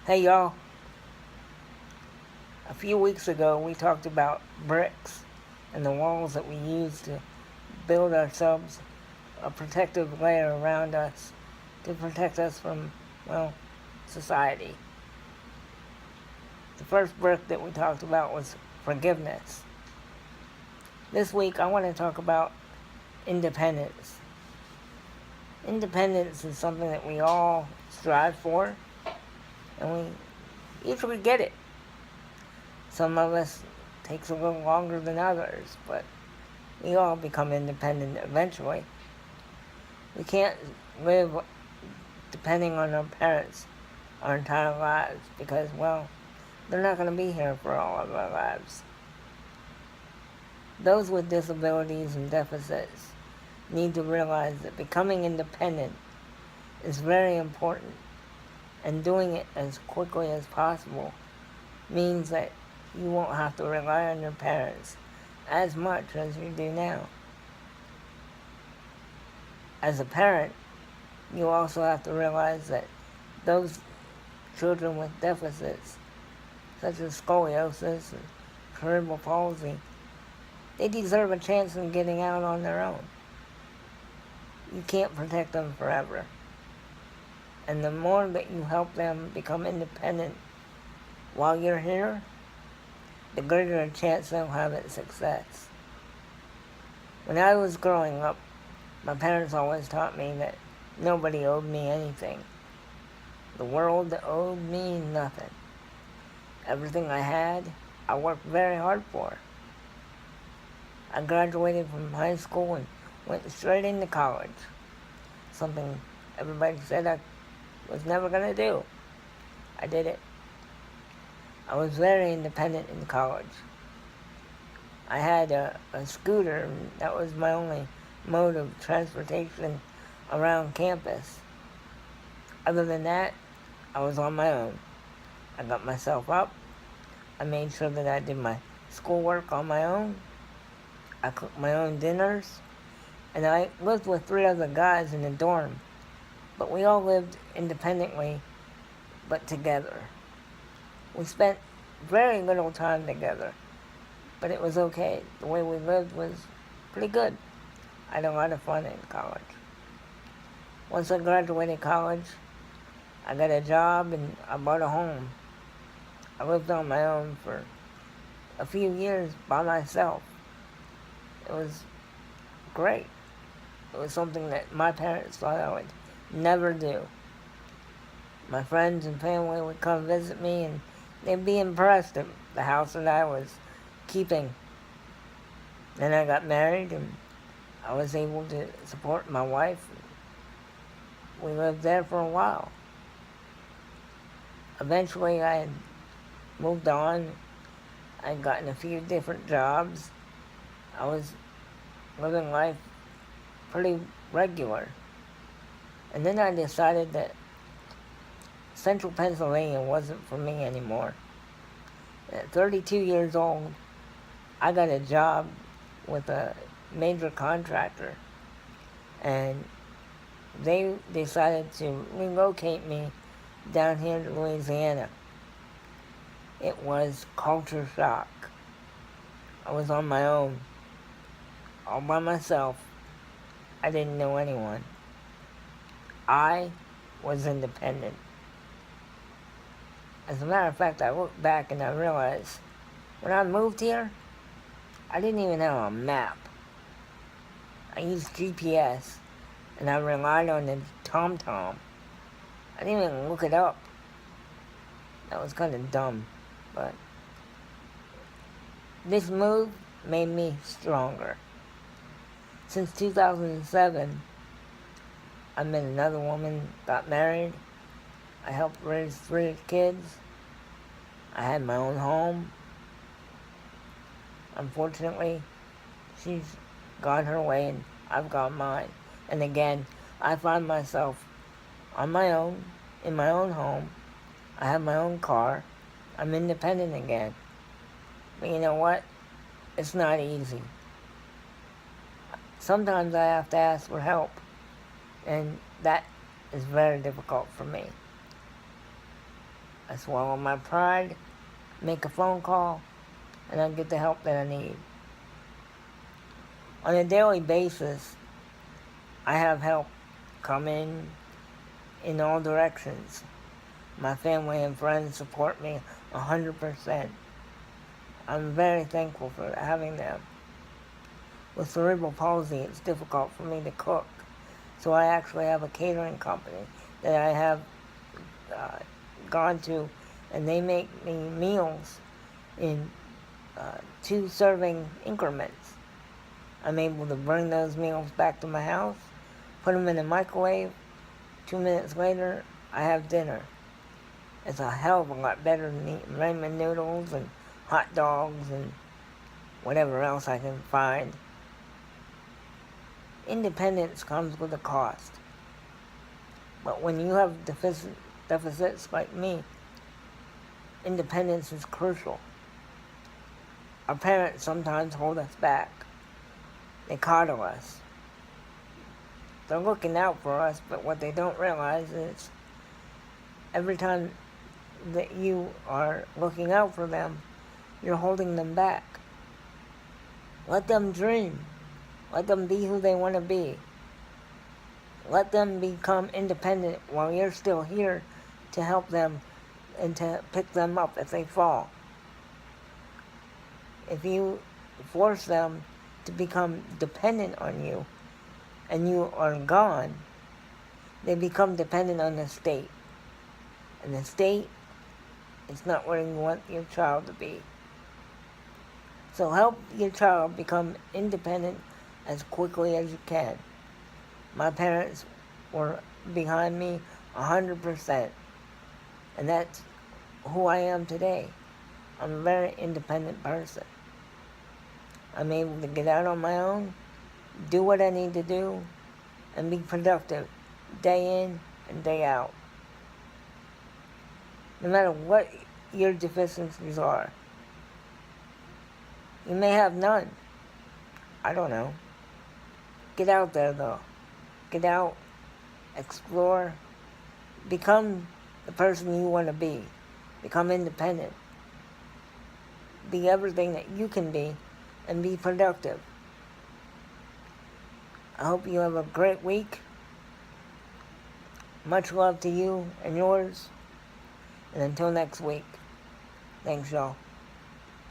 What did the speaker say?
Hey y'all, a few weeks ago we talked about bricks and the walls that we use to build ourselves a protective layer around us to protect us from, well, society. The first brick that we talked about was forgiveness. This week I want to talk about independence. Independence is something that we all strive for, and we usually get it. Some of us takes a little longer than others, but we all become independent eventually. We can't live depending on our parents our entire lives because, well, they're not going to be here for all of our lives. Those with disabilities and deficits need to realize that becoming independent is very important, and doing it as quickly as possible means that you won't have to rely on your parents as much as you do now. As a parent, you also have to realize that those children with deficits, such as scoliosis and cerebral palsy, they deserve a chance in getting out on their own. You can't protect them forever. And the more that you help them become independent while you're here, the greater a chance they'll have at success. When I was growing up, my parents always taught me that nobody owed me anything. The world owed me nothing. Everything I had, I worked very hard for. I graduated from high school and went straight into college, something everybody said I was never going to do. I did it. I was very independent in college. I had a scooter, and that was my only mode of transportation around campus. Other than that, I was on my own. I got myself up. I made sure that I did my schoolwork on my own. I cooked my own dinners. And I lived with 3 other guys in a dorm. But we all lived independently, but together. We spent very little time together, but it was okay. The way we lived was pretty good. I had a lot of fun in college. Once I graduated college, I got a job and I bought a home. I lived on my own for a few years by myself. It was great. It was something that my parents thought I would never do. My friends and family would come visit me and they'd be impressed at the house that I was keeping. Then I got married and I was able to support my wife. We lived there for a while. Eventually I had moved on. I'd gotten a few different jobs. I was living life pretty regular. And then I decided that Central Pennsylvania wasn't for me anymore. At 32 years old, I got a job with a major contractor, and they decided to relocate me down here to Louisiana. It was culture shock. I was on my own, all by myself. I didn't know anyone. I was independent. As a matter of fact, I look back and I realized when I moved here, I didn't even have a map. I used GPS, and I relied on the TomTom. I didn't even look it up. That was kind of dumb, but this move made me stronger. Since 2007, I met another woman, got married. I helped raise 3 kids. I had my own home. Unfortunately, she's gone her way and I've gone mine. And again, I find myself on my own, in my own home. I have my own car. I'm independent again. But you know what? It's not easy. Sometimes I have to ask for help. And that is very difficult for me. I swallow my pride, make a phone call, and I get the help that I need. On a daily basis, I have help come in all directions. My family and friends support me 100%. I'm very thankful for having them. With cerebral palsy, it's difficult for me to cook, so I actually have a catering company that I have gone to, and they make me meals in 2-serving increments. I'm able to bring those meals back to my house, put them in the microwave. 2 minutes later, I have dinner. It's a hell of a lot better than eating ramen noodles and hot dogs and whatever else I can find. Independence comes with a cost. But when you have deficits like me, independence is crucial. Our parents sometimes hold us back. They coddle us. They're looking out for us, but what they don't realize is every time that you are looking out for them, you're holding them back. Let them dream. Let them be who they want to be. Let them become independent while you're still here to help them and to pick them up if they fall. If you force them to become dependent on you and you are gone, they become dependent on the state. And the state is not where you want your child to be. So help your child become independent as quickly as you can. My parents were behind me 100%. And that's who I am today. I'm a very independent person. I'm able to get out on my own, do what I need to do, and be productive day in and day out. No matter what your deficiencies are. You may have none. I don't know. Get out there, though. Get out, explore, become the person you want to be. Become independent. Be everything that you can be and be productive. I hope you have a great week. Much love to you and yours. And until next week, thanks, y'all.